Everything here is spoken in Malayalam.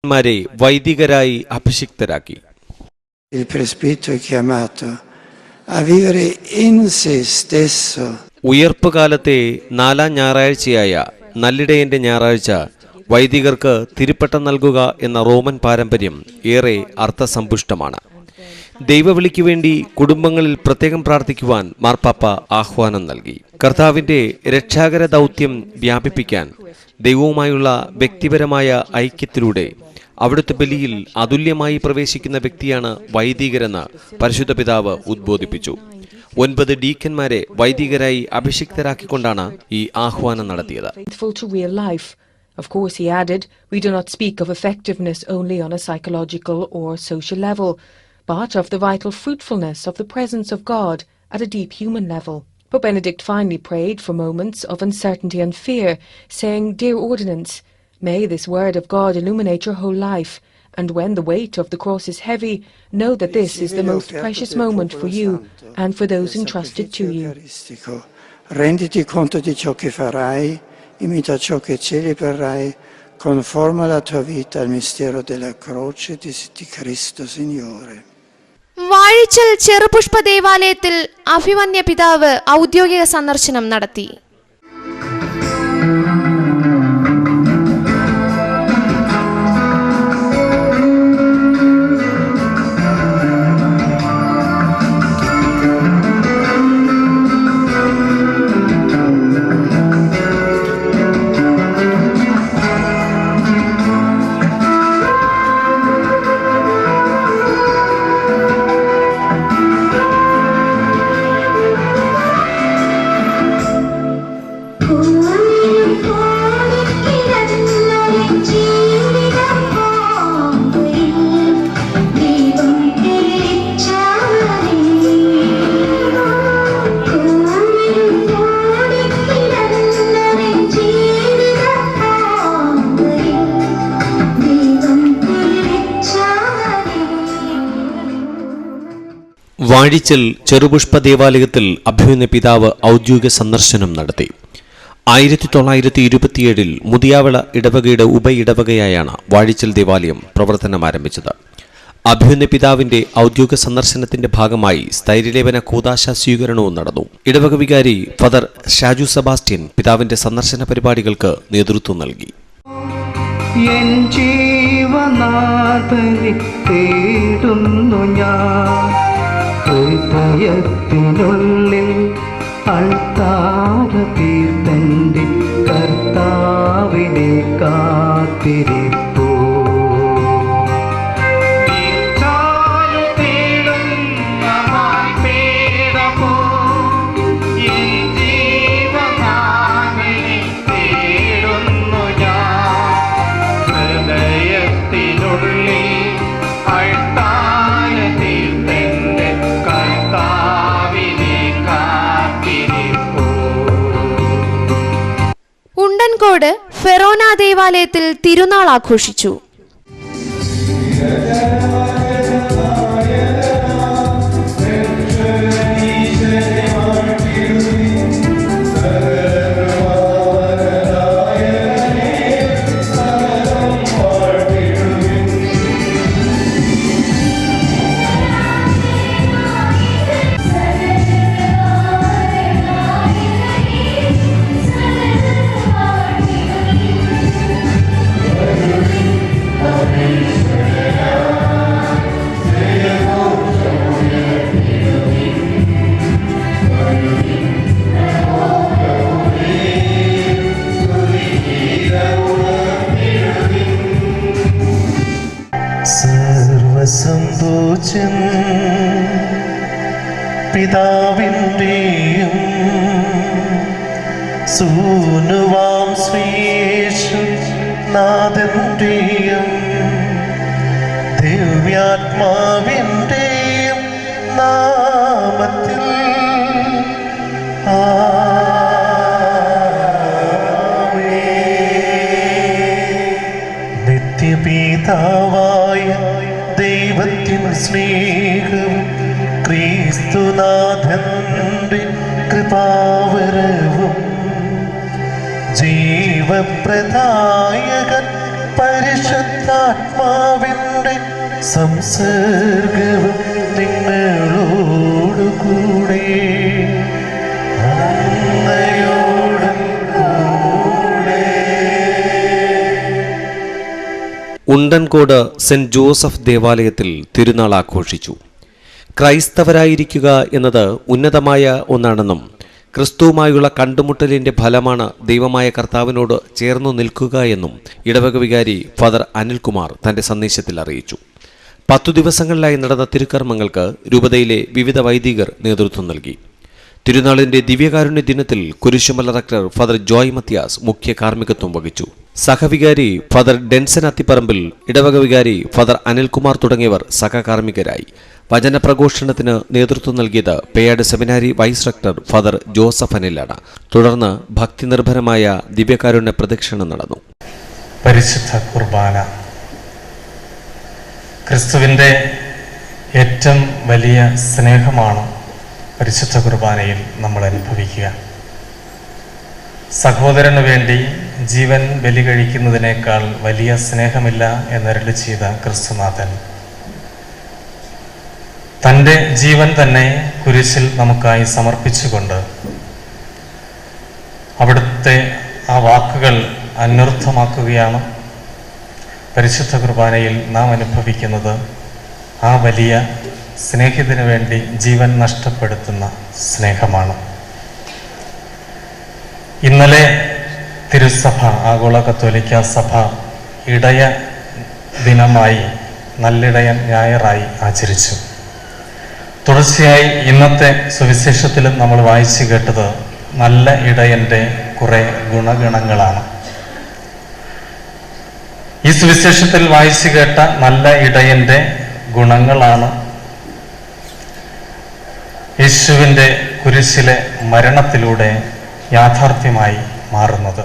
മാരെ വൈദികരായി അഭിഷിക്തരാക്കി. Il presbitero è chiamato a vivere in se stesso. ഉയർപ്പുകാലത്തെ 4-ാം ഞായറാഴ്ചയായ നല്ലിടയന്റെ ഞായറാഴ്ച വൈദികർക്ക് തിരുപ്പട്ടം നൽകുക എന്ന റോമൻ പാരമ്പര്യം ഏറെ അർത്ഥസമ്പുഷ്ടമാണ്. ദൈവവിളിക്കു വേണ്ടി കുടുംബങ്ങളിൽ പ്രത്യേകം പ്രാർത്ഥിക്കുവാൻ മാർപ്പാപ്പ ആഹ്വാനം നൽകി. കർത്താവിന്റെ രക്ഷാകര ദൗത്യം വ്യാപിപ്പിക്കാൻ ദൈവവുമായുള്ള വ്യക്തിപരമായ ഐക്യത്തിലൂടെ അവിടുത്തെ ബലിയിൽ അതുല്യമായി പ്രവേശിക്കുന്ന വ്യക്തിയാണ് വൈദികരെന്ന് പരിശുദ്ധ പിതാവ് ഉദ്ബോധിപ്പിച്ചു. 9 ഡീക്കന്മാരെ വൈദികരായി അഭിഷിക്തരാക്കിക്കൊണ്ടാണ് ഈ ആഹ്വാനം നടത്തിയത്. Of course, he added, we do not speak of effectiveness only on a psychological or social level, but of the vital fruitfulness of the presence of God at a deep human level. Pope Benedict finally prayed for moments of uncertainty and fear, saying, Dear Ordinance, may this word of God illuminate your whole life, and when the weight of the cross is heavy, know that this is the most precious moment for you and for those entrusted to you. Renditi conto di ciò che farai, imita ciò che celebrerai, conforma la tua vita al mistero della croce di Cristo Signore. വാഴിച്ചൽ Cherupushpa ദേവാലയത്തിൽ അഭിമന്യ പിതാവ് ഔദ്യോഗിക സന്ദർശനം നടത്തി. വാഴിച്ചൽ ചെറുപുഷ്പ ദേവാലയത്തിൽ അഭിമന്യ പിതാവ് ഔദ്യോഗിക സന്ദർശനം നടത്തി. 1927 മുതിയാവള ഇടവകയുടെ ഉപ ഇടവകയായാണ് വാഴിച്ചൽ ദേവാലയം പ്രവർത്തനം ആരംഭിച്ചത്. അഭിമന്യ പിതാവിന്റെ ഔദ്യോഗിക സന്ദർശനത്തിന്റെ ഭാഗമായി സ്ഥൈര്യലേപന കൂദാശ സ്വീകരണവും നടന്നു. ഇടവക വികാരി ഫാദർ ഷാജു സെബാസ്റ്റ്യൻ പിതാവിന്റെ സന്ദർശന പരിപാടികൾക്ക് നേതൃത്വം നൽകി. ഹൃദയത്തിനുള്ളിൽ അൾത്താര തീർത്തന്റെ കർത്താവിനെ കാത്തിരിപ്പൂ. ഉണ്ടൻകോട് ഫെറോന ദേവാലയത്തിൽ തിരുനാൾ ആഘോഷിച്ചു. സർവസംഭൂജൻ പിതാവിൻ്റെയും സൂനുവാം ശ്രീയേശു നാഥൻ്റെയും ദിവ്യാത്മാവിൻ്റെയും നാമത്തിൽ നിത്യപിതാവായ ദൈവത്തിൻ സ്നേഹവും ക്രിസ്തുനാഥന്റെ കൃപാവരവും ജീവപ്രദായകൻ പരിശുദ്ധ പരിശുദ്ധാത്മാവിന്റെ സംസർഗവും നിങ്ങളോടുകൂടെ ഉണ്ടൻകോട് സെന്റ് ജോസഫ് ദേവാലയത്തിൽ തിരുനാൾ ആഘോഷിച്ചു. ക്രൈസ്തവരായിരിക്കുക എന്നത് ഉന്നതമായ ഒന്നാണെന്നും ക്രിസ്തുവുമായുള്ള കണ്ടുമുട്ടലിന്റെ ഫലമാണ് ദൈവമായ കർത്താവിനോട് ചേർന്നു നിൽക്കുക എന്നും ഇടവക വികാരി ഫാദർ അനിൽകുമാർ തന്റെ സന്ദേശത്തിൽ അറിയിച്ചു. 10 ദിവസങ്ങളിലായി നടന്ന തിരുക്കർമ്മങ്ങൾക്ക് രൂപതയിലെ വിവിധ വൈദികർ നേതൃത്വം നൽകി. തിരുനാളിന്റെ ദിവ്യകാരുണ്യ ദിനത്തിൽ കുരിശുമല റക്ടർ ഫാദർ ജോയ് മത്യാസ് മുഖ്യ കാർമ്മികത്വം വഹിച്ചു. സഹവികാരി ഫാദർ ഡെൻസൻ അത്തിപ്പറമ്പിൽ, ഇടവക വികാരി ഫാദർ അനിൽകുമാർ തുടങ്ങിയവർ സഹകാർമ്മികരായി. വചനപ്രഘോഷണത്തിന് നേതൃത്വം നൽകിയത് Peyad seminary vice rector father Joseph അനിലാണ്. തുടർന്ന് ഭക്തിനിർഭരമായ ദിവ്യകാരുണ്യ പ്രദക്ഷിണം നടന്നു. പരിശുദ്ധ കുർബാന ക്രിസ്തുവിൻ്റെ ഏറ്റവും വലിയ സ്നേഹമാണ് പരിശുദ്ധ കുർബാനയിൽ നമ്മൾ അനുഭവിക്കുക. സഹോദരന് വേണ്ടി ജീവൻ ബലി കഴിക്കുന്നതിനേക്കാൾ വലിയ സ്നേഹമില്ല എന്നരുളി ചെയ്ത ക്രിസ്തുനാഥൻ തൻ്റെ ജീവൻ തന്നെ കുരിശിൽ നമുക്കായി സമർപ്പിച്ചുകൊണ്ട് അവിടുത്തെ ആ വാക്കുകൾ അന്വർത്ഥമാക്കുകയാണ്. പരിശുദ്ധ കുർബാനയിൽ നാം അനുഭവിക്കുന്നത് ആ വലിയ സ്നേഹിതന് വേണ്ടി ജീവൻ നഷ്ടപ്പെടുത്തുന്ന സ്നേഹമാണ്. ഇന്നലെ തിരുസഭ, ആഗോള കത്തോലിക്ക സഭ ഇടയ ദിനമായി നല്ലിടയൻ ഞായറായി ആചരിച്ചു. തുടർച്ചയായി ഇന്നത്തെ സുവിശേഷത്തിലും നമ്മൾ വായിച്ചു കേട്ടത് നല്ല ഇടയൻ്റെ കുറേ ഗുണഗണങ്ങളാണ്. ഈ സുവിശേഷത്തിൽ വായിച്ചു കേട്ട നല്ല ഇടയൻ്റെ ഗുണങ്ങളാണ് യേശുവിൻ്റെ കുരിശിലെ മരണത്തിലൂടെ യാഥാർത്ഥ്യമായി മാറുന്നത്.